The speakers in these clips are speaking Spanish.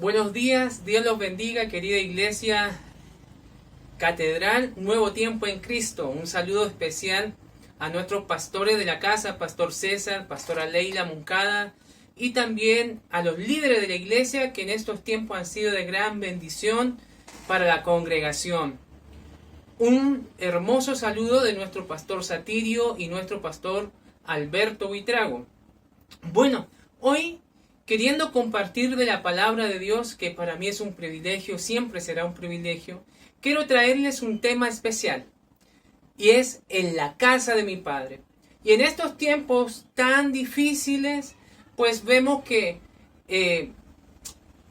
Buenos días, Dios los bendiga, querida iglesia Catedral, Nuevo Tiempo en Cristo. Un saludo especial a nuestros pastores de la casa, Pastor César, Pastora Leila Moncada, y también a los líderes de la iglesia que en estos tiempos han sido de gran bendición para la congregación. Un hermoso saludo de nuestro pastor Satirio y nuestro pastor Alberto Buitrago. Bueno, hoy queriendo compartir de la palabra de Dios, que para mí es un privilegio, siempre será un privilegio, quiero traerles un tema especial, y es en la casa de mi Padre. Y en estos tiempos tan difíciles, pues vemos que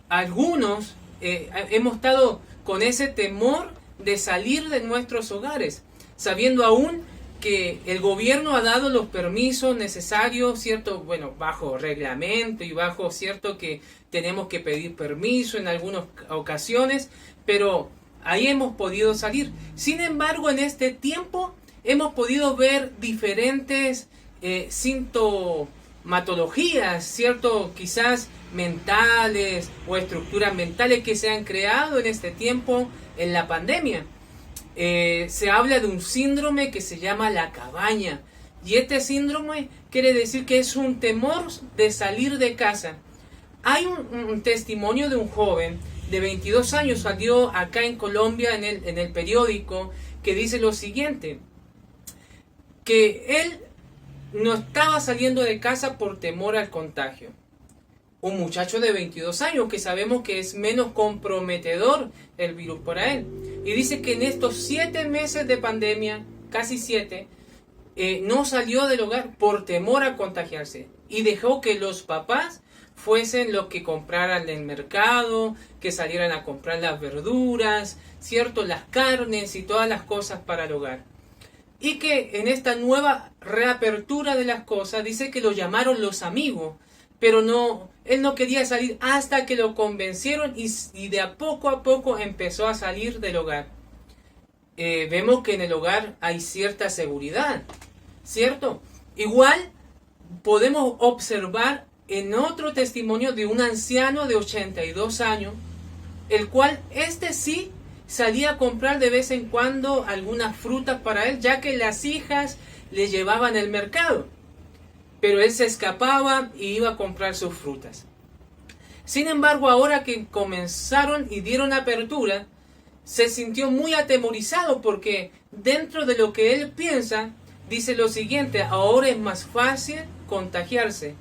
algunos hemos estado con ese temor de salir de nuestros hogares, sabiendo aún que el gobierno ha dado los permisos necesarios, ¿cierto? Bueno, bajo reglamento y bajo, ¿cierto? Que tenemos que pedir permiso en algunas ocasiones, pero ahí hemos podido salir. Sin embargo, en este tiempo hemos podido ver diferentes sintomatologías, ¿cierto? Quizás mentales o estructuras mentales que se han creado en este tiempo en la pandemia. Se habla de un síndrome que se llama la cabaña, y este síndrome quiere decir que es un temor de salir de casa. Hay un testimonio de un joven de 22 años, salió acá en Colombia en el periódico, que dice lo siguiente, que él no estaba saliendo de casa por temor al contagio. Un muchacho de 22 años que sabemos que es menos comprometedor el virus para él. Y dice que en estos 7 meses de pandemia, casi 7, no salió del hogar por temor a contagiarse. Y dejó que los papás fuesen los que compraran el mercado, que salieran a comprar las verduras, ¿cierto? Las carnes y todas las cosas para el hogar. Y que en esta nueva reapertura de las cosas, dice que lo llamaron los amigos, pero él no quería salir hasta que lo convencieron y de a poco empezó a salir del hogar. Vemos que en el hogar hay cierta seguridad, ¿cierto? Igual podemos observar en otro testimonio de un anciano de 82 años, el cual sí salía a comprar de vez en cuando algunas frutas para él, ya que las hijas le llevaban al mercado. Pero él se escapaba y iba a comprar sus frutas. Sin embargo, ahora que comenzaron y dieron apertura, se sintió muy atemorizado porque dentro de lo que él piensa, dice lo siguiente: ahora es más fácil contagiarse.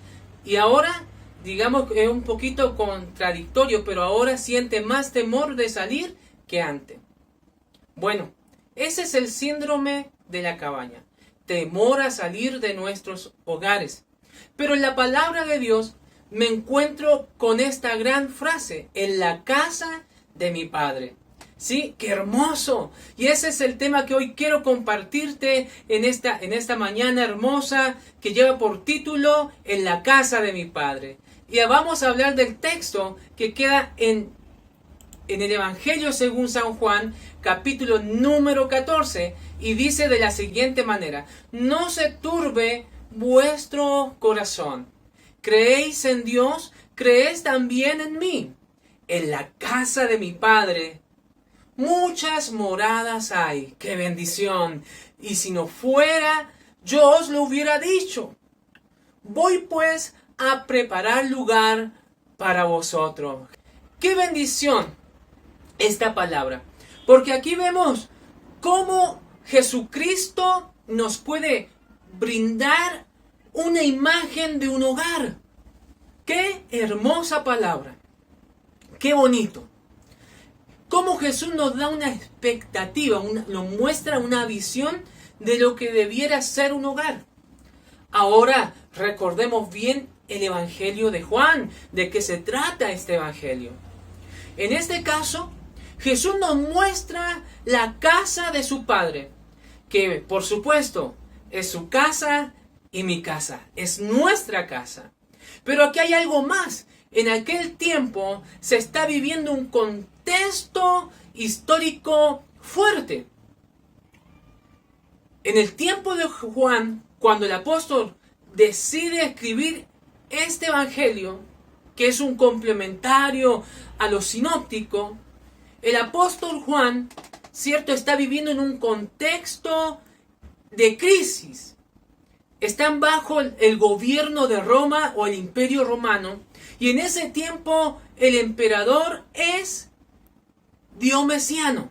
Y ahora, digamos que es un poquito contradictorio, pero ahora siente más temor de salir que antes. Bueno, ese es el síndrome de la cabaña. Temor a salir de nuestros hogares. Pero en la palabra de Dios me encuentro con esta gran frase: en la casa de mi Padre. ¿Sí? ¡Qué hermoso! Y ese es el tema que hoy quiero compartirte en esta mañana hermosa, que lleva por título En la casa de mi Padre. Y vamos a hablar del texto que queda en el Evangelio según San Juan, capítulo número 14, y dice de la siguiente manera: no se turbe vuestro corazón. ¿Creéis en Dios? ¿Creéis también en mí? En la casa de mi Padre muchas moradas hay. ¡Qué bendición! Y si no fuera, yo os lo hubiera dicho. Voy pues a preparar lugar para vosotros. ¡Qué bendición esta palabra! Porque aquí vemos cómo Jesucristo nos puede brindar una imagen de un hogar. ¡Qué hermosa palabra! ¡Qué bonito! Cómo Jesús nos da una expectativa, nos muestra una visión de lo que debiera ser un hogar. Ahora recordemos bien el Evangelio de Juan, de qué se trata este Evangelio. En este caso, Jesús nos muestra la casa de su Padre, que por supuesto es su casa y mi casa, es nuestra casa. Pero aquí hay algo más. En aquel tiempo se está viviendo un contexto histórico fuerte. En el tiempo de Juan, cuando el apóstol decide escribir este evangelio, que es un complementario a lo sinóptico, el apóstol Juan, cierto, está viviendo en un contexto de crisis. Están bajo el gobierno de Roma o el Imperio Romano, y en ese tiempo el emperador es Diocleciano,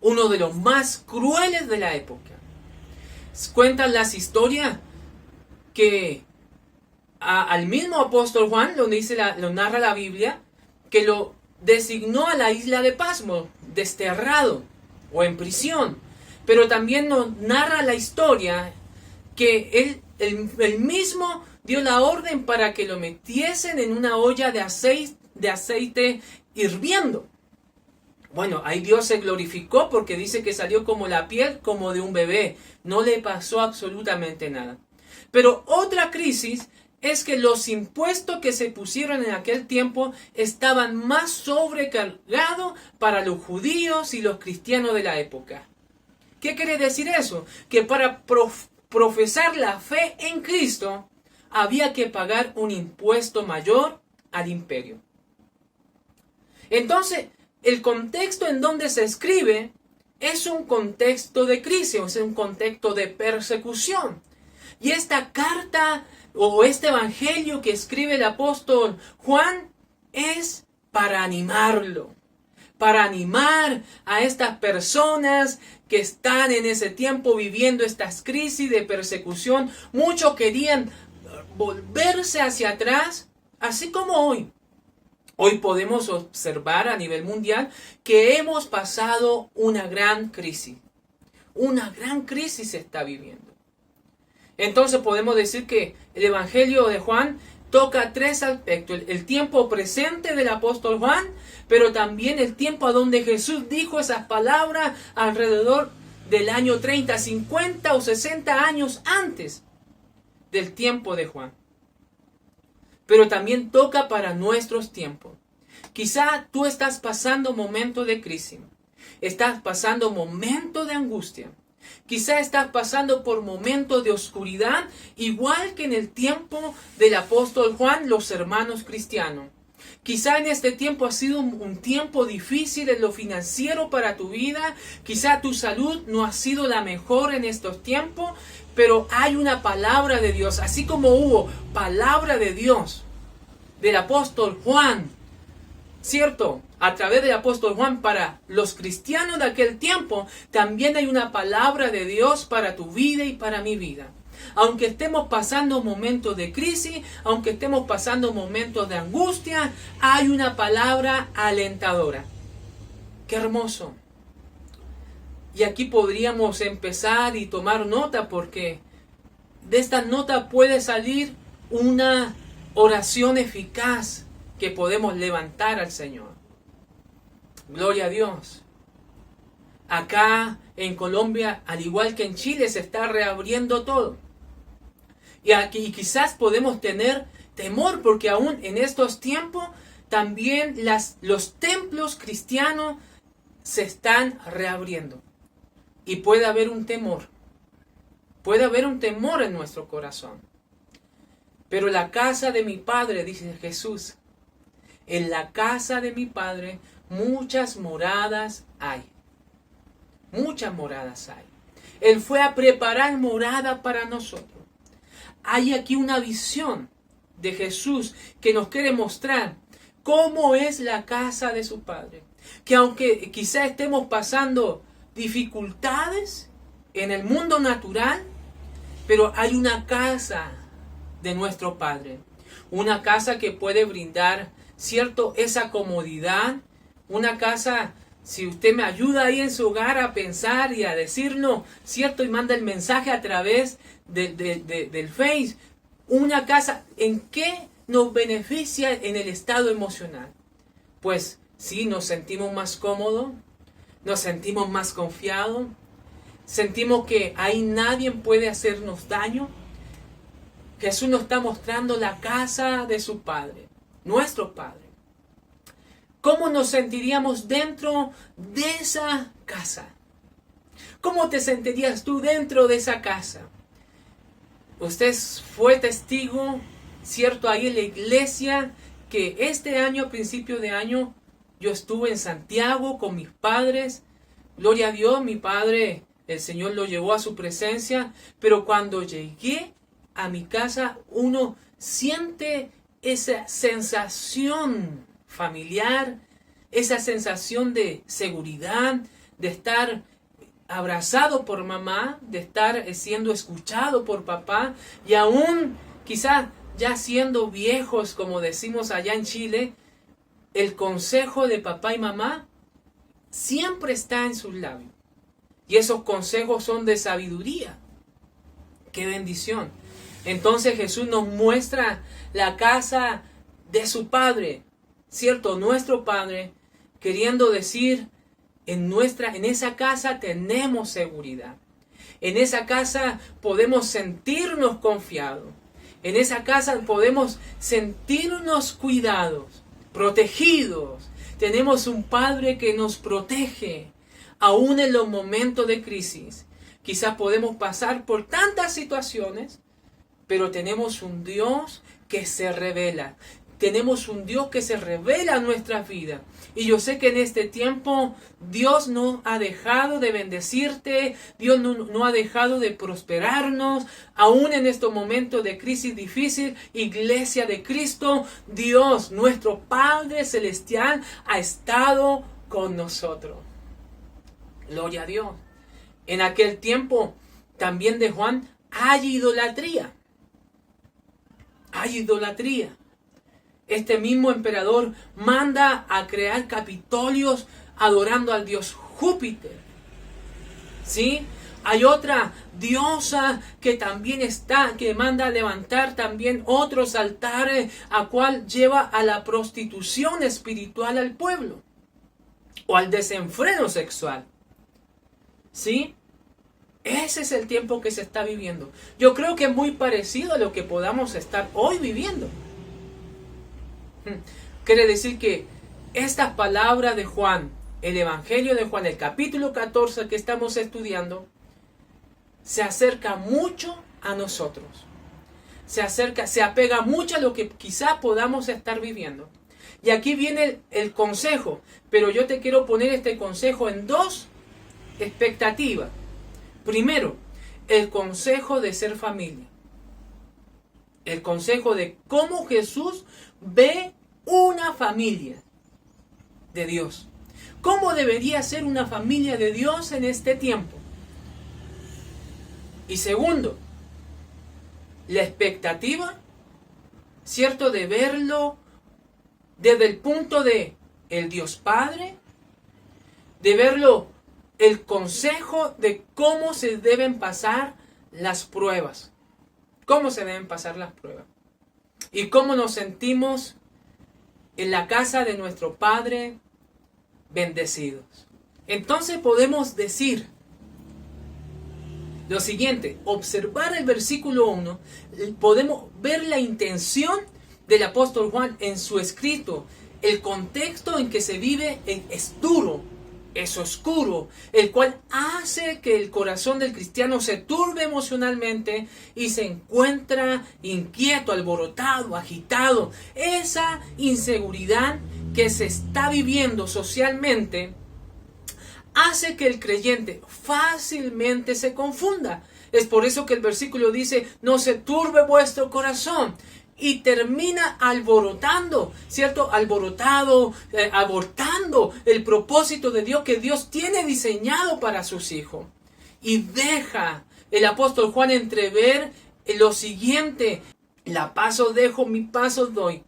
uno de los más crueles de la época. Cuentan las historias que al mismo apóstol Juan, lo narra la Biblia, que lo designó a la isla de Pasmo, desterrado o en prisión. Pero también nos narra la historia que él mismo dio la orden para que lo metiesen en una olla de aceite hirviendo. Bueno, ahí Dios se glorificó porque dice que salió como la piel como de un bebé. No le pasó absolutamente nada. Pero otra crisis es que los impuestos que se pusieron en aquel tiempo estaban más sobrecargados para los judíos y los cristianos de la época. ¿Qué quiere decir eso? Que para profesar la fe en Cristo había que pagar un impuesto mayor al imperio. Entonces, el contexto en donde se escribe es un contexto de crisis, es un contexto de persecución. Y esta carta o este evangelio que escribe el apóstol Juan es para animarlo, para animar a estas personas que están en ese tiempo viviendo estas crisis de persecución. Muchos querían volverse hacia atrás, así como hoy. Hoy podemos observar a nivel mundial que hemos pasado una gran crisis. Una gran crisis se está viviendo. Entonces podemos decir que el Evangelio de Juan toca tres aspectos. El tiempo presente del apóstol Juan, pero también el tiempo a donde Jesús dijo esas palabras alrededor del año 30, 50 o 60 años antes del tiempo de Juan. Pero también toca para nuestros tiempos. Quizá tú estás pasando momentos de crisis, estás pasando momentos de angustia, quizá estás pasando por momentos de oscuridad, igual que en el tiempo del apóstol Juan, los hermanos cristianos. Quizá en este tiempo ha sido un tiempo difícil en lo financiero para tu vida, quizá tu salud no ha sido la mejor en estos tiempos, pero hay una palabra de Dios, así como hubo palabra de Dios del apóstol Juan, ¿cierto? A través del apóstol Juan para los cristianos de aquel tiempo, también hay una palabra de Dios para tu vida y para mi vida. Aunque estemos pasando momentos de crisis, aunque estemos pasando momentos de angustia, hay una palabra alentadora. ¡Qué hermoso! Y aquí podríamos empezar y tomar nota, porque de esta nota puede salir una oración eficaz que podemos levantar al Señor. Gloria a Dios. Acá en Colombia, al igual que en Chile, se está reabriendo todo. Y aquí quizás podemos tener temor, porque aún en estos tiempos también los templos cristianos se están reabriendo. Y puede haber un temor. Puede haber un temor en nuestro corazón. Pero la casa de mi Padre, dice Jesús, en la casa de mi Padre muchas moradas hay. Muchas moradas hay. Él fue a preparar morada para nosotros. Hay aquí una visión de Jesús que nos quiere mostrar cómo es la casa de su Padre. Que aunque quizá estemos pasando dificultades en el mundo natural, pero hay una casa de nuestro Padre. Una casa que puede brindar, ¿cierto?, esa comodidad. Una casa, si usted me ayuda ahí en su hogar a pensar y a decirlo, ¿cierto?, y manda el mensaje a través del Face. Una casa, ¿en qué nos beneficia en el estado emocional? Pues sí, nos sentimos más cómodos, nos sentimos más confiados, sentimos que ahí nadie puede hacernos daño. Jesús nos está mostrando la casa de su Padre, nuestro Padre. ¿Cómo nos sentiríamos dentro de esa casa? ¿Cómo te sentirías tú dentro de esa casa? Usted fue testigo cierto, ahí en la iglesia, que este año, a principio de año, yo estuve en Santiago con mis padres. Gloria a Dios, mi padre, el Señor lo llevó a su presencia, pero cuando llegué a mi casa, uno siente esa sensación familiar, esa sensación de seguridad, de estar abrazado por mamá, de estar siendo escuchado por papá, y aún quizás ya siendo viejos, como decimos allá en Chile, el consejo de papá y mamá siempre está en sus labios. Y esos consejos son de sabiduría. ¡Qué bendición! Entonces Jesús nos muestra la casa de su Padre, ¿cierto? Nuestro Padre, queriendo decir, en esa casa tenemos seguridad. En esa casa podemos sentirnos confiados. En esa casa podemos sentirnos cuidados, protegidos. Tenemos un Padre que nos protege, aún en los momentos de crisis. Quizás podemos pasar por tantas situaciones, pero tenemos un Dios que se revela. Tenemos un Dios que se revela en nuestras vidas. Y yo sé que en este tiempo Dios no ha dejado de bendecirte. Dios no ha dejado de prosperarnos. Aún en estos momentos de crisis difícil, Iglesia de Cristo, Dios, nuestro Padre Celestial, ha estado con nosotros. Gloria a Dios. En aquel tiempo también de Juan hay idolatría. Hay idolatría. Este mismo emperador manda a crear capitolios adorando al dios Júpiter. ¿Sí? Hay otra diosa que también que manda a levantar también otros altares, a cual lleva a la prostitución espiritual al pueblo, o al desenfreno sexual. ¿Sí? Ese es el tiempo que se está viviendo. Yo creo que es muy parecido a lo que podamos estar hoy viviendo. Quiere decir que estas palabras de Juan, el Evangelio de Juan, el capítulo 14 que estamos estudiando, se acerca mucho a nosotros. Se apega mucho a lo que quizá podamos estar viviendo. Y aquí viene el consejo, pero yo te quiero poner este consejo en dos expectativas. Primero, el consejo de ser familia. El consejo de cómo Jesús ve una familia de Dios. ¿Cómo debería ser una familia de Dios en este tiempo? Y segundo, la expectativa, ¿cierto?, de verlo desde el punto de el Dios Padre, de verlo el consejo de cómo se deben pasar las pruebas. Cómo se deben pasar las pruebas. Y cómo nos sentimos en la casa de nuestro Padre bendecidos. Entonces podemos decir lo siguiente, observar el versículo 1, podemos ver la intención del apóstol Juan en su escrito. El contexto en que se vive es duro, es oscuro, el cual hace que el corazón del cristiano se turbe emocionalmente y se encuentra inquieto, alborotado, agitado. Esa inseguridad que se está viviendo socialmente hace que el creyente fácilmente se confunda. Es por eso que el versículo dice, no se turbe vuestro corazón. Y termina alborotando, ¿cierto? Abortando el propósito de Dios que Dios tiene diseñado para sus hijos. Y deja el apóstol Juan entrever lo siguiente, la paz os dejo, mi paz os doy.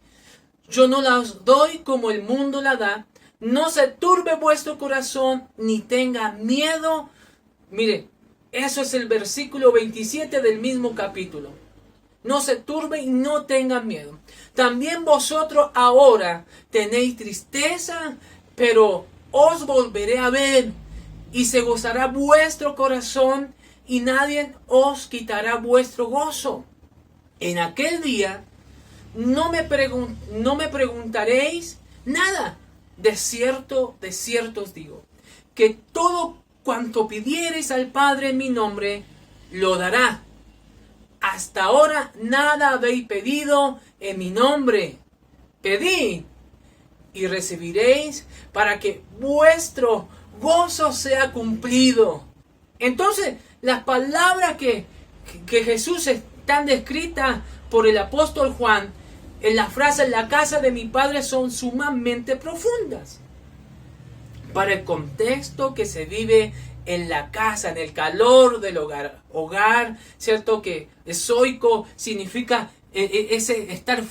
Yo no la os doy como el mundo la da. No se turbe vuestro corazón, ni tenga miedo. Mire, eso es el versículo 27 del mismo capítulo. No se turbe y no tengan miedo. También vosotros ahora tenéis tristeza, pero os volveré a ver, y se gozará vuestro corazón, y nadie os quitará vuestro gozo. En aquel día no me preguntaréis nada. De cierto os digo, que todo cuanto pidiereis al Padre en mi nombre, lo dará. Hasta ahora nada habéis pedido en mi nombre. Pedid y recibiréis para que vuestro gozo sea cumplido. Entonces, las palabras que Jesús están descritas por el apóstol Juan en la frase "en la casa de mi Padre" son sumamente profundas para el contexto que se vive en la casa, en el calor del hogar. Hogar, ¿cierto? Que ezoico significa ese estar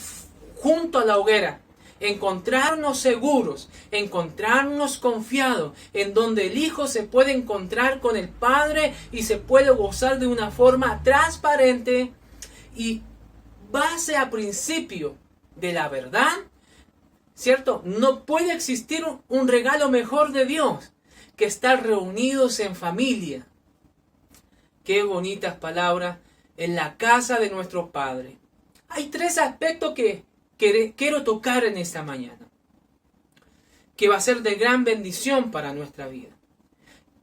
junto a la hoguera. Encontrarnos seguros, encontrarnos confiados, en donde el Hijo se puede encontrar con el Padre y se puede gozar de una forma transparente y base a principio de la verdad, ¿cierto? No puede existir un regalo mejor de Dios que estar reunidos en familia. Qué bonitas palabras, en la casa de nuestro Padre. Hay 3 aspectos que quiero tocar en esta mañana, que va a ser de gran bendición para nuestra vida.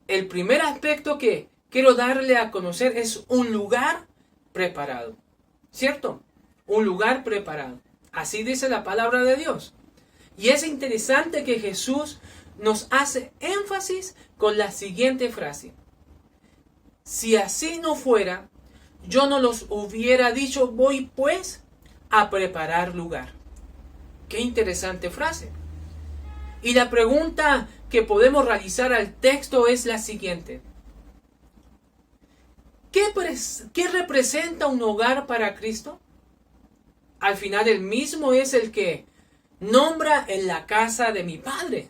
El primer aspecto que quiero darle a conocer es un lugar preparado, ¿cierto? Un lugar preparado. Así dice la palabra de Dios. Y es interesante que Jesús nos hace énfasis con la siguiente frase: si así no fuera, yo no los hubiera dicho, voy pues a preparar lugar. Qué interesante frase. Y la pregunta que podemos realizar al texto es la siguiente: ¿qué representa un hogar para Cristo? Al final Él mismo es el que nombra "en la casa de mi Padre".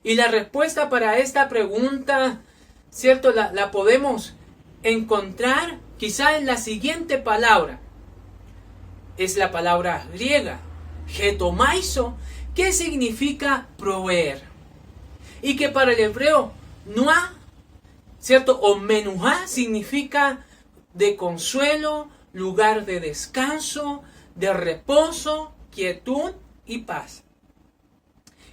Y la respuesta para esta pregunta, ¿cierto? La podemos encontrar quizá en la siguiente palabra. Es la palabra griega, getomaizo, que significa proveer. Y que para el hebreo, nuá, ¿cierto? O menuá significa de consuelo, lugar de descanso, de reposo, quietud y paz.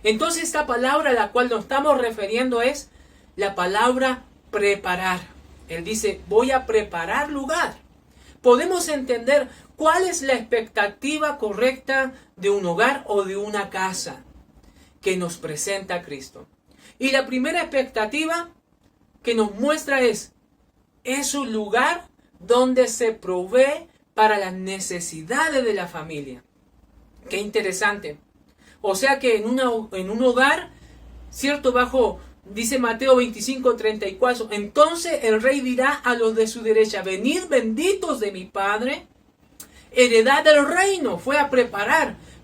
Entonces esta palabra a la cual nos estamos refiriendo es la palabra preparar. Él dice, voy a preparar lugar. Podemos entender cuál es la expectativa correcta de un hogar o de una casa que nos presenta Cristo. Y la primera expectativa que nos muestra es un lugar donde se provee para las necesidades de la familia. Qué interesante. O sea que en un hogar, ¿cierto? Dice Mateo 25:34, entonces el rey dirá a los de su derecha, venid benditos de mi Padre, heredad del reino. Fue a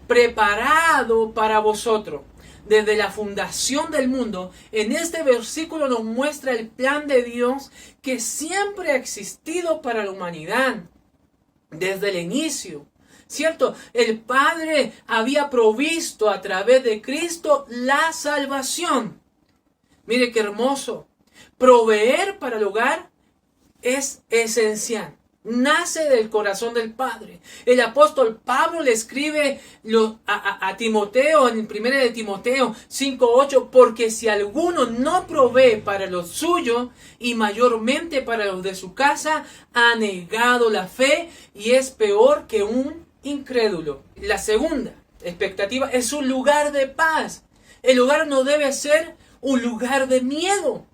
preparado para vosotros. Desde la fundación del mundo, en este versículo nos muestra el plan de Dios que siempre ha existido para la humanidad. Desde el inicio, ¿cierto? El Padre había provisto a través de Cristo la salvación. Mire qué hermoso. Proveer para el hogar es esencial. Nace del corazón del Padre. El apóstol Pablo le escribe a Timoteo en 1 de Timoteo 5:8, porque si alguno no provee para los suyos y mayormente para los de su casa, ha negado la fe y es peor que un incrédulo. La segunda expectativa es un lugar de paz. El hogar no debe ser un lugar de miedo.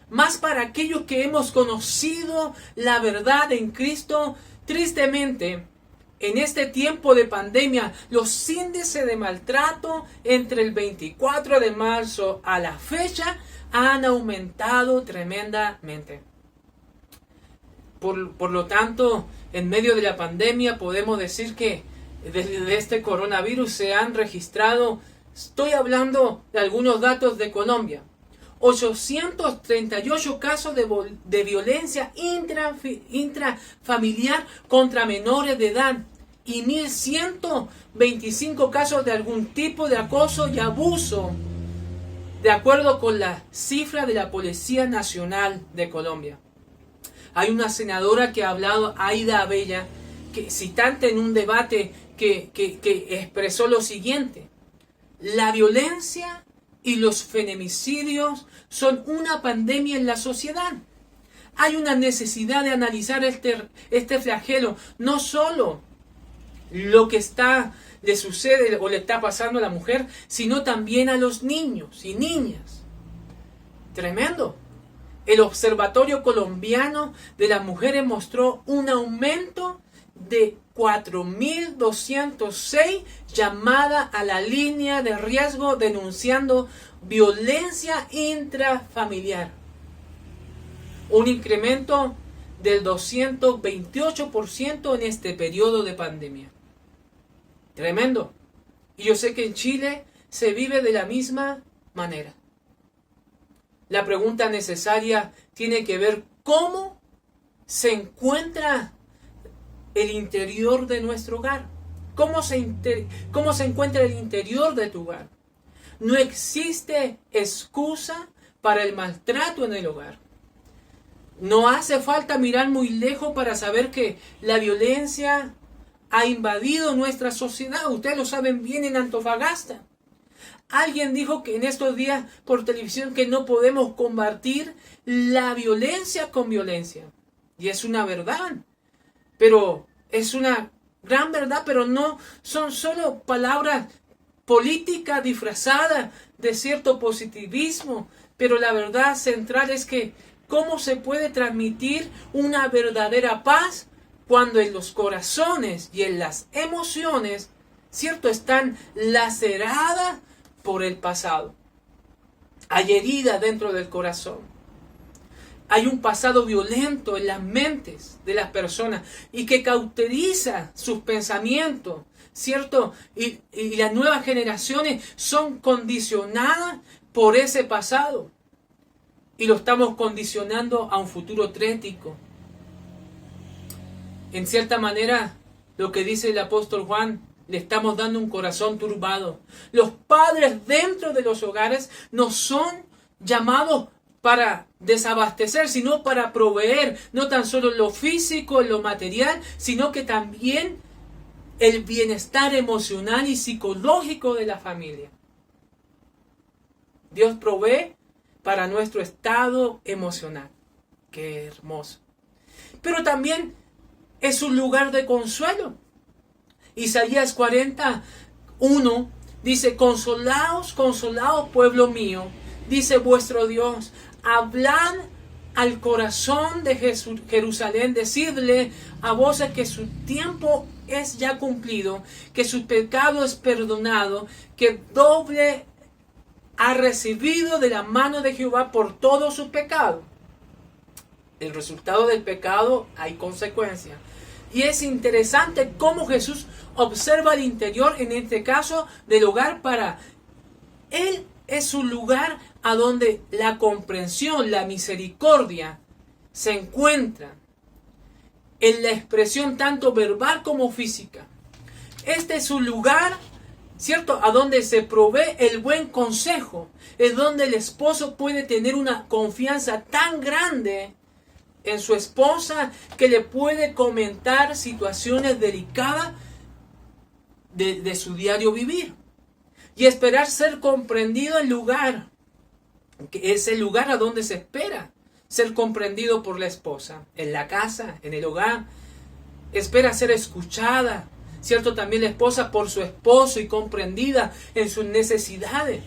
Más para aquellos que hemos conocido la verdad en Cristo. Tristemente, en este tiempo de pandemia, los índices de maltrato entre el 24 de marzo a la fecha han aumentado tremendamente. Por lo tanto, en medio de la pandemia podemos decir que desde este coronavirus se han registrado, estoy hablando de algunos datos de Colombia, 838 casos de violencia intrafamiliar contra menores de edad y 1.125 casos de algún tipo de acoso y abuso, de acuerdo con la cifra de la Policía Nacional de Colombia. Hay una senadora que ha hablado, Aida Abella, que citante en un debate que expresó lo siguiente: la violencia y los feminicidios son una pandemia en la sociedad. Hay una necesidad de analizar este flagelo, no solo lo que le sucede o le está pasando a la mujer, sino también a los niños y niñas. Tremendo. El Observatorio Colombiano de las Mujeres mostró un aumento de 4.206 llamadas a la línea de riesgo denunciando violencia intrafamiliar. Un incremento del 228% en este periodo de pandemia. Tremendo. Y yo sé que en Chile se vive de la misma manera. La pregunta necesaria tiene que ver cómo se encuentra el interior de nuestro hogar. ¿Cómo se encuentra el interior de tu hogar? No existe excusa para el maltrato en el hogar. No hace falta mirar muy lejos para saber que la violencia ha invadido nuestra sociedad. Ustedes lo saben bien en Antofagasta. Alguien dijo que en estos días por televisión que no podemos combatir la violencia con violencia. Y es una verdad. Pero es una gran verdad, pero no son solo palabras políticas disfrazadas de cierto positivismo. Pero la verdad central es que ¿cómo se puede transmitir una verdadera paz cuando en los corazones y en las emociones, cierto, están laceradas por el pasado? Hay heridas dentro del corazón. Hay un pasado violento en las mentes de las personas y que cauteriza sus pensamientos, ¿cierto? Y las nuevas generaciones son condicionadas por ese pasado. Y lo estamos condicionando a un futuro trético. En cierta manera, lo que dice el apóstol Juan, le estamos dando un corazón turbado. Los padres dentro de los hogares no son llamados para desabastecer, sino para proveer, no tan solo lo físico, lo material, sino que también el bienestar emocional y psicológico de la familia. Dios provee para nuestro estado emocional. Qué hermoso. Pero también es un lugar de consuelo. Isaías 41 dice: consolaos, consolaos, pueblo mío, dice vuestro Dios, hablad al corazón de Jerusalén, decidle a voces que su tiempo es ya cumplido, que su pecado es perdonado, que doble ha recibido de la mano de Jehová por todos sus pecados. El resultado del pecado hay consecuencias. Y es interesante cómo Jesús observa el interior, en este caso del hogar, para Él es un lugar a donde la comprensión, la misericordia se encuentra en la expresión tanto verbal como física. Este es un lugar, ¿cierto?, a donde se provee el buen consejo. Es donde el esposo puede tener una confianza tan grande en su esposa que le puede comentar situaciones delicadas de su diario vivir. Y esperar ser comprendido en lugar, que es el lugar a donde se espera ser comprendido por la esposa. En la casa, en el hogar, espera ser escuchada, ¿cierto? También la esposa por su esposo y comprendida en sus necesidades.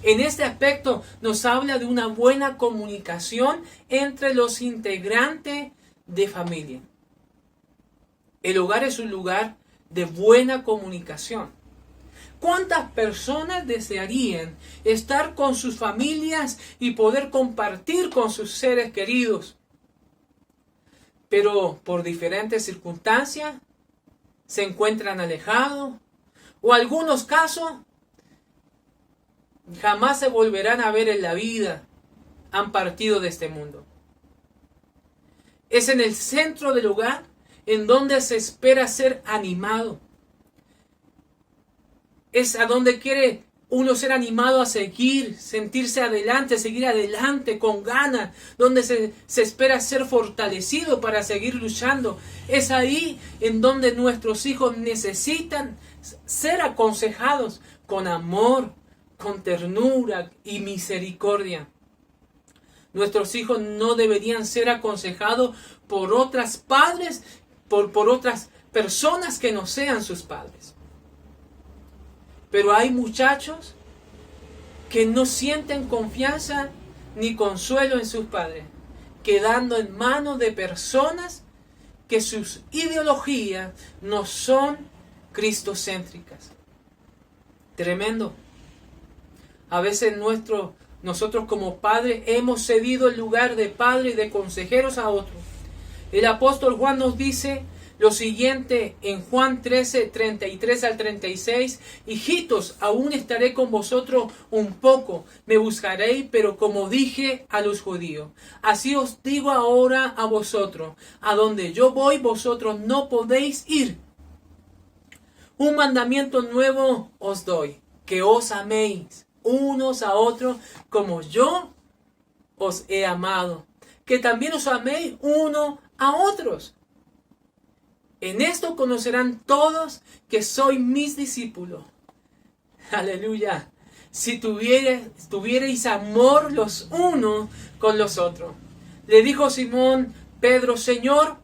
En este aspecto nos habla de una buena comunicación entre los integrantes de familia. El hogar es un lugar de buena comunicación. ¿Cuántas personas desearían estar con sus familias y poder compartir con sus seres queridos? Pero por diferentes circunstancias se encuentran alejados, o algunos casos jamás se volverán a ver en la vida, han partido de este mundo. Es en el centro del hogar en donde se espera ser animado. Es a donde quiere uno ser animado a seguir, sentirse adelante, seguir adelante con ganas, donde se espera ser fortalecido para seguir luchando. Es ahí en donde nuestros hijos necesitan ser aconsejados con amor, con ternura y misericordia. Nuestros hijos no deberían ser aconsejados por otros padres, por otras personas que no sean sus padres. Pero hay muchachos que no sienten confianza ni consuelo en sus padres, quedando en manos de personas que sus ideologías no son cristocéntricas. Tremendo. A veces nosotros como padres hemos cedido el lugar de padre y de consejeros a otros. El apóstol Juan nos dice lo siguiente en Juan 13, 33 al 36. Hijitos, aún estaré con vosotros un poco, me buscaréis, pero como dije a los judíos, así os digo ahora a vosotros, a donde yo voy vosotros no podéis ir. Un mandamiento nuevo os doy, que os améis unos a otros como yo os he amado, que también os améis uno a otros. En esto conocerán todos que sois mis discípulos. Aleluya. Si tuvierais amor los unos con los otros. Le dijo Simón Pedro, Señor,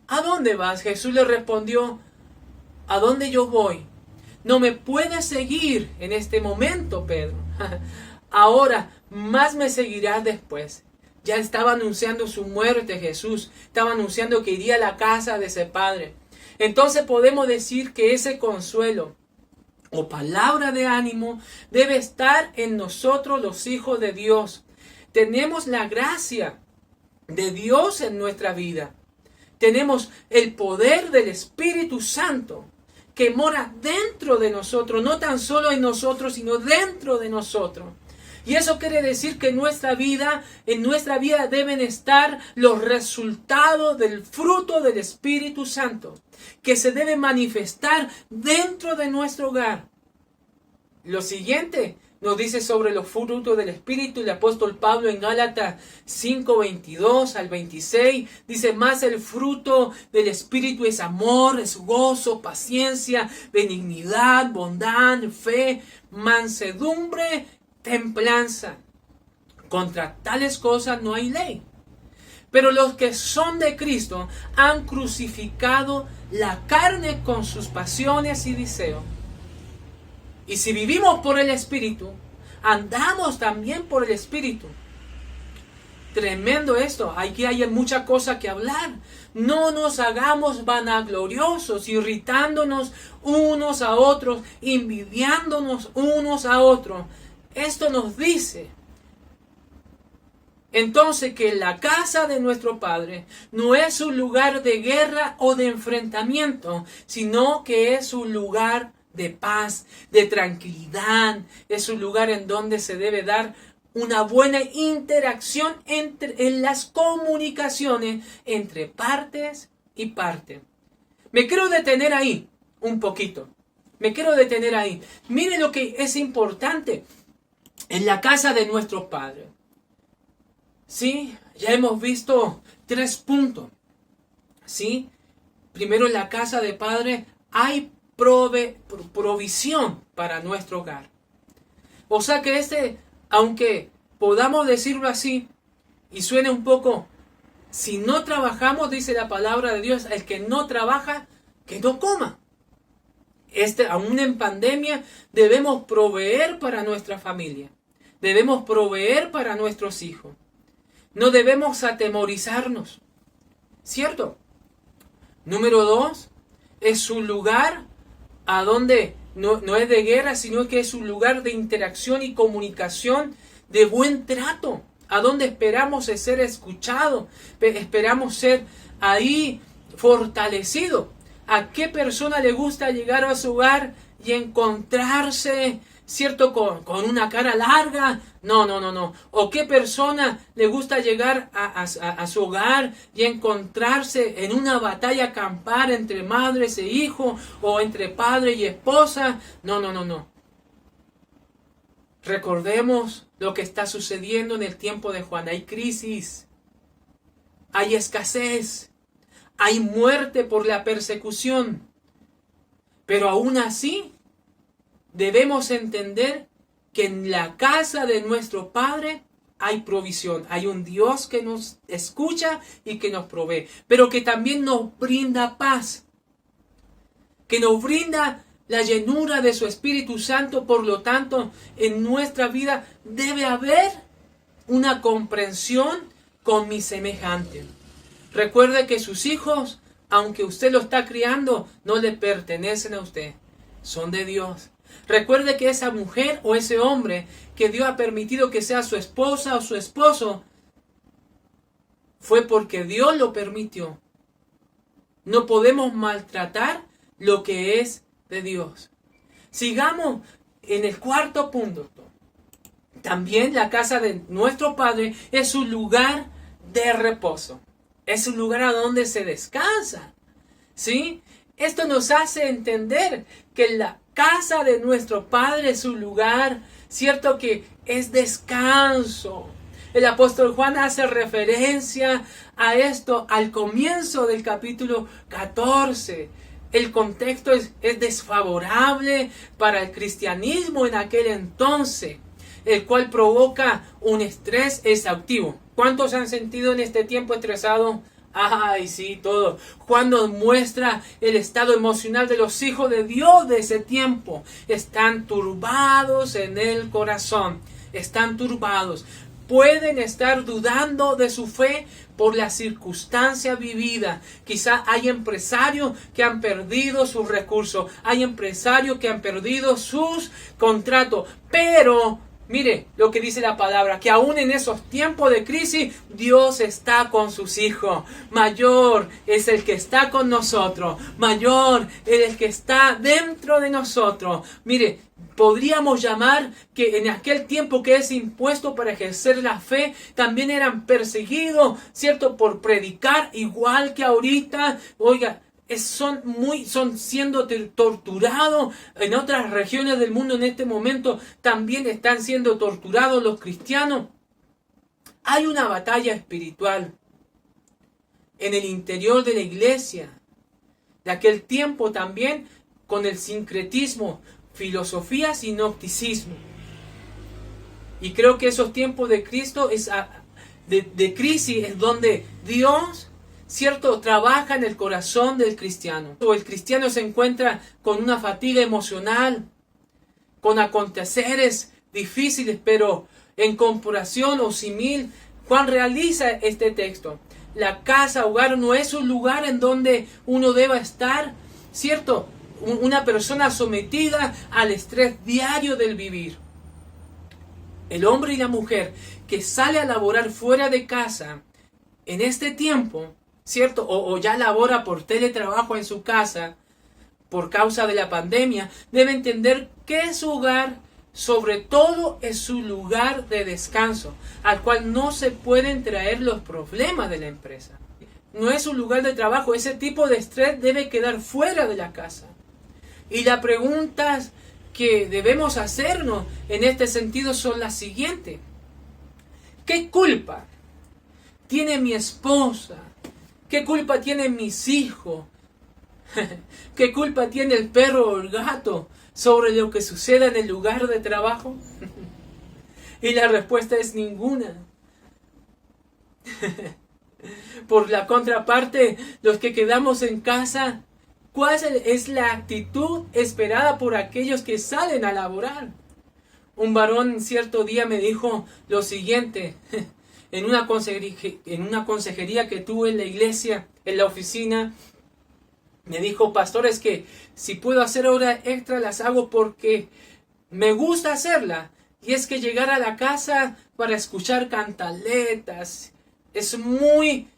¿a dónde vas? Jesús le respondió, ¿a dónde yo voy? No me puedes seguir en este momento, Pedro. Ahora, más me seguirás después. Ya estaba anunciando su muerte Jesús. Estaba anunciando que iría a la casa de ese Padre. Entonces podemos decir que ese consuelo o palabra de ánimo debe estar en nosotros los hijos de Dios. Tenemos la gracia de Dios en nuestra vida. Tenemos el poder del Espíritu Santo que mora dentro de nosotros, no tan solo en nosotros, sino dentro de nosotros. Y eso quiere decir que en nuestra vida deben estar los resultados del fruto del Espíritu Santo, que se debe manifestar dentro de nuestro hogar. Lo siguiente nos dice sobre los frutos del Espíritu el apóstol Pablo en Gálatas 5, 22 al 26. Dice, más el fruto del Espíritu es amor, es gozo, paciencia, benignidad, bondad, fe, mansedumbre, templanza. Contra tales cosas no hay ley. Pero los que son de Cristo han crucificado la carne con sus pasiones y deseos. Y si vivimos por el Espíritu, andamos también por el Espíritu. Tremendo esto. Aquí hay mucha cosa que hablar. No nos hagamos vanagloriosos, irritándonos unos a otros, envidiándonos unos a otros. Esto nos dice entonces que la casa de nuestro Padre no es un lugar de guerra o de enfrentamiento, sino que es un lugar de paz, de tranquilidad. Es un lugar en donde se debe dar una buena interacción en las comunicaciones entre partes y partes. Me quiero detener ahí un poquito. Mire lo que es importante en la casa de nuestro Padre. Sí, ya hemos visto 3 puntos. Sí, primero en la casa de Padre hay provisión para nuestro hogar. O sea que aunque podamos decirlo así y suene un poco, si no trabajamos, dice la palabra de Dios, el que no trabaja, que no coma. Aún en pandemia debemos proveer para nuestra familia. Debemos proveer para nuestros hijos. No debemos atemorizarnos. ¿Cierto? Número 2, es un lugar a donde no es de guerra, sino que es un lugar de interacción y comunicación, de buen trato, a donde esperamos ser escuchados, esperamos ser ahí fortalecidos. ¿A qué persona le gusta llegar a su hogar y encontrarse, cierto, con una cara larga? No. ¿O qué persona le gusta llegar a su hogar y encontrarse en una batalla campal entre madres e hijos o entre padre y esposa? No. Recordemos lo que está sucediendo en el tiempo de Juan. Hay crisis, hay escasez, hay muerte por la persecución. Pero aún así, debemos entender que en la casa de nuestro Padre hay provisión. Hay un Dios que nos escucha y que nos provee, pero que también nos brinda paz. que nos brinda la llenura de su Espíritu Santo. Por lo tanto, en nuestra vida debe haber una comprensión con mi semejante. Recuerde que sus hijos, aunque usted los está criando, no le pertenecen a usted, son de Dios. Recuerde que esa mujer o ese hombre que Dios ha permitido que sea su esposa o su esposo, fue porque Dios lo permitió. No podemos maltratar lo que es de Dios. Sigamos en el cuarto punto. También la casa de nuestro Padre es un lugar de reposo. Es un lugar a donde se descansa. ¿Sí? Esto nos hace entender que la casa de nuestro Padre es un lugar, cierto, que es descanso. El apóstol Juan hace referencia a esto al comienzo del capítulo 14. El contexto es desfavorable para el cristianismo en aquel entonces, el cual provoca un estrés exhaustivo. ¿Cuántos han sentido en este tiempo estresado? Ay, sí, todo. Juan nos muestra el estado emocional de los hijos de Dios de ese tiempo. Están turbados en el corazón. Están turbados. Pueden estar dudando de su fe por la circunstancia vivida. Quizá hay empresarios que han perdido sus recursos. Hay empresarios que han perdido sus contratos. Pero mire lo que dice la palabra, que aún en esos tiempos de crisis, Dios está con sus hijos. Mayor es el que está con nosotros. Mayor es el que está dentro de nosotros. Mire, podríamos llamar que en aquel tiempo que es impuesto para ejercer la fe, también eran perseguidos, ¿cierto? Por predicar, igual que ahorita. Oiga, son siendo torturados. En otras regiones del mundo en este momento también están siendo torturados los cristianos. Hay una batalla espiritual en el interior de la iglesia de aquel tiempo también, con el sincretismo, filosofías y gnosticismo. Y creo que esos tiempos de Cristo de crisis es donde Dios, ¿cierto?, trabaja en el corazón del cristiano. O el cristiano se encuentra con una fatiga emocional, con aconteceres difíciles, pero en comparación o simil, Juan realiza este texto. La casa, hogar, no es un lugar en donde uno deba estar, ¿cierto?, una persona sometida al estrés diario del vivir. El hombre y la mujer que sale a laborar fuera de casa en este tiempo, ¿cierto? O ya labora por teletrabajo en su casa por causa de la pandemia, debe entender que su hogar, sobre todo, es su lugar de descanso, al cual no se pueden traer los problemas de la empresa. No es un lugar de trabajo. Ese tipo de estrés debe quedar fuera de la casa. Y las preguntas que debemos hacernos en este sentido son las siguientes. ¿Qué culpa tiene mi esposa? ¿Qué culpa tienen mis hijos? ¿Qué culpa tiene el perro o el gato sobre lo que suceda en el lugar de trabajo? Y la respuesta es ninguna. Por la contraparte, los que quedamos en casa, ¿cuál es la actitud esperada por aquellos que salen a laborar? Un varón cierto día me dijo lo siguiente, en una consejería que tuve en la iglesia, en la oficina. Me dijo: pastor, es que si puedo hacer horas extra las hago porque me gusta hacerla. Y es que llegar a la casa para escuchar cantaletas es muy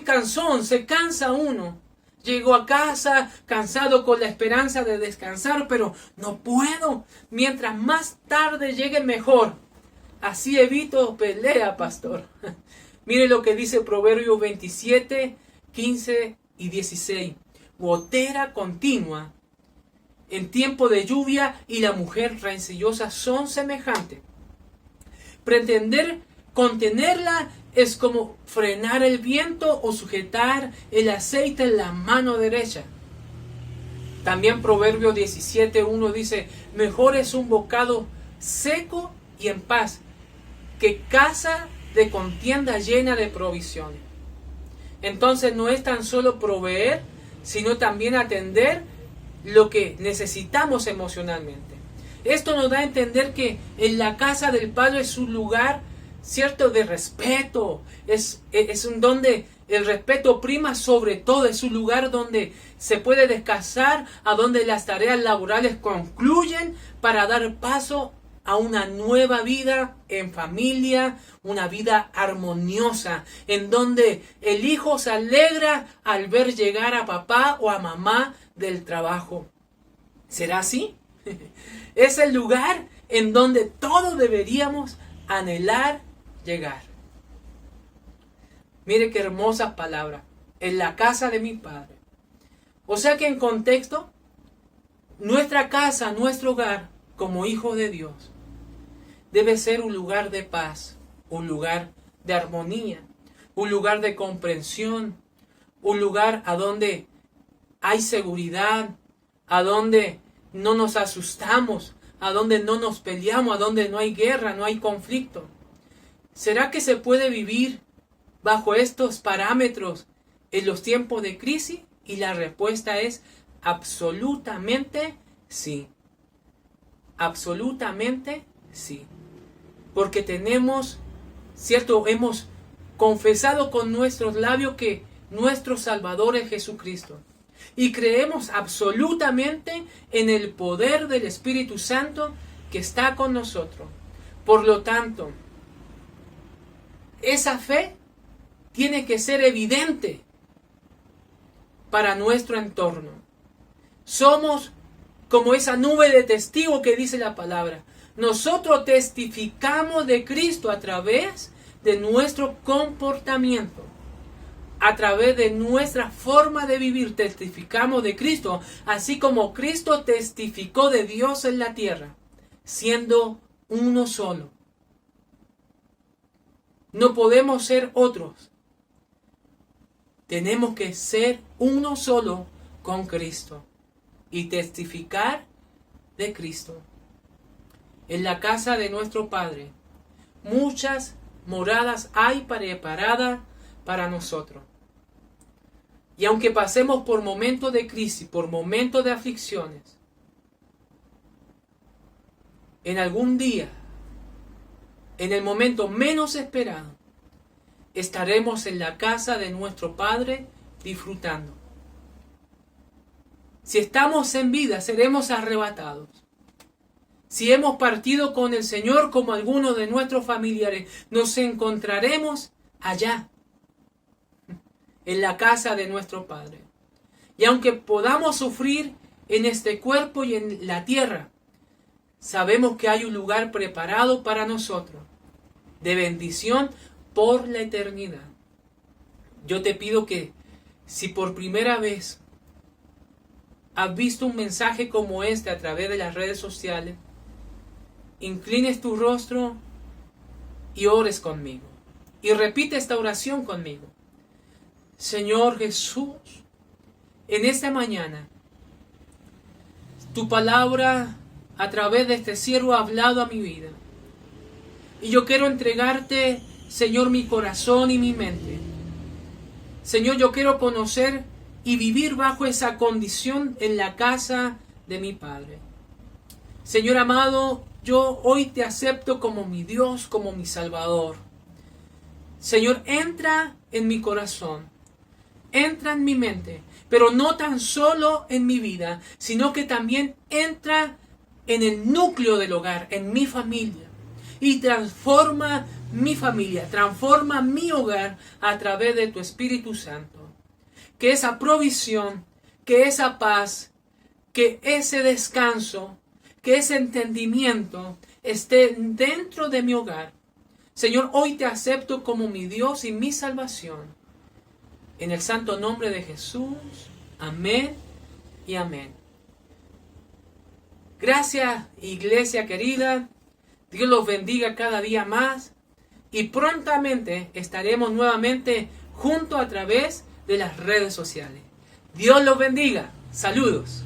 cansón, se cansa uno. Llego a casa cansado con la esperanza de descansar, pero no puedo. Mientras más tarde llegue mejor. Así evito pelea, pastor. Mire lo que dice Proverbios 27, 15 y 16. Gotera continua en tiempo de lluvia y la mujer rencillosa son semejantes. Pretender contenerla es como frenar el viento o sujetar el aceite en la mano derecha. También Proverbios 17:1 dice: mejor es un bocado seco y en paz que casa de contienda llena de provisiones. Entonces no es tan solo proveer, sino también atender lo que necesitamos emocionalmente. Esto nos da a entender que en la casa del Padre es un lugar, cierto, de respeto, es un donde el respeto prima sobre todo, es un lugar donde se puede descansar, a donde las tareas laborales concluyen para dar paso a una nueva vida en familia, una vida armoniosa, en donde el hijo se alegra al ver llegar a papá o a mamá del trabajo. ¿Será así? Es el lugar en donde todos deberíamos anhelar llegar. Mire qué hermosas palabras. En la casa de mi Padre. O sea que en contexto, nuestra casa, nuestro hogar, como hijos de Dios, debe ser un lugar de paz, un lugar de armonía, un lugar de comprensión, un lugar a donde hay seguridad, a donde no nos asustamos, a donde no nos peleamos, a donde no hay guerra, no hay conflicto. ¿Será que se puede vivir bajo estos parámetros en los tiempos de crisis? Y la respuesta es absolutamente sí. Absolutamente sí. Porque tenemos, cierto, hemos confesado con nuestros labios que nuestro Salvador es Jesucristo. Y creemos absolutamente en el poder del Espíritu Santo que está con nosotros. Por lo tanto, esa fe tiene que ser evidente para nuestro entorno. Somos como esa nube de testigos que dice la palabra. Nosotros testificamos de Cristo a través de nuestro comportamiento. A través de nuestra forma de vivir testificamos de Cristo, así como Cristo testificó de Dios en la tierra, siendo uno solo. No podemos ser otros. Tenemos que ser uno solo con Cristo y testificar de Cristo. En la casa de nuestro Padre, muchas moradas hay preparadas para nosotros. Y aunque pasemos por momentos de crisis, por momentos de aflicciones, en algún día, en el momento menos esperado, estaremos en la casa de nuestro Padre disfrutando. Si estamos en vida, seremos arrebatados. Si hemos partido con el Señor como algunos de nuestros familiares, nos encontraremos allá, en la casa de nuestro Padre. Y aunque podamos sufrir en este cuerpo y en la tierra, sabemos que hay un lugar preparado para nosotros, de bendición por la eternidad. Yo te pido que, si por primera vez has visto un mensaje como este a través de las redes sociales, inclines tu rostro y ores conmigo. Y repite esta oración conmigo. Señor Jesús, en esta mañana, tu palabra a través de este siervo ha hablado a mi vida. Y yo quiero entregarte, Señor, mi corazón y mi mente. Señor, yo quiero conocer y vivir bajo esa condición en la casa de mi Padre. Señor amado, yo hoy te acepto como mi Dios, como mi Salvador. Señor, entra en mi corazón, entra en mi mente, pero no tan solo en mi vida, sino que también entra en el núcleo del hogar, en mi familia, y transforma mi familia, transforma mi hogar a través de tu Espíritu Santo. Que esa provisión, que esa paz, que ese descanso, que ese entendimiento esté dentro de mi hogar. Señor, hoy te acepto como mi Dios y mi salvación. En el santo nombre de Jesús. Amén y amén. Gracias, iglesia querida. Dios los bendiga cada día más. Y prontamente estaremos nuevamente juntos a través de las redes sociales. Dios los bendiga. Saludos.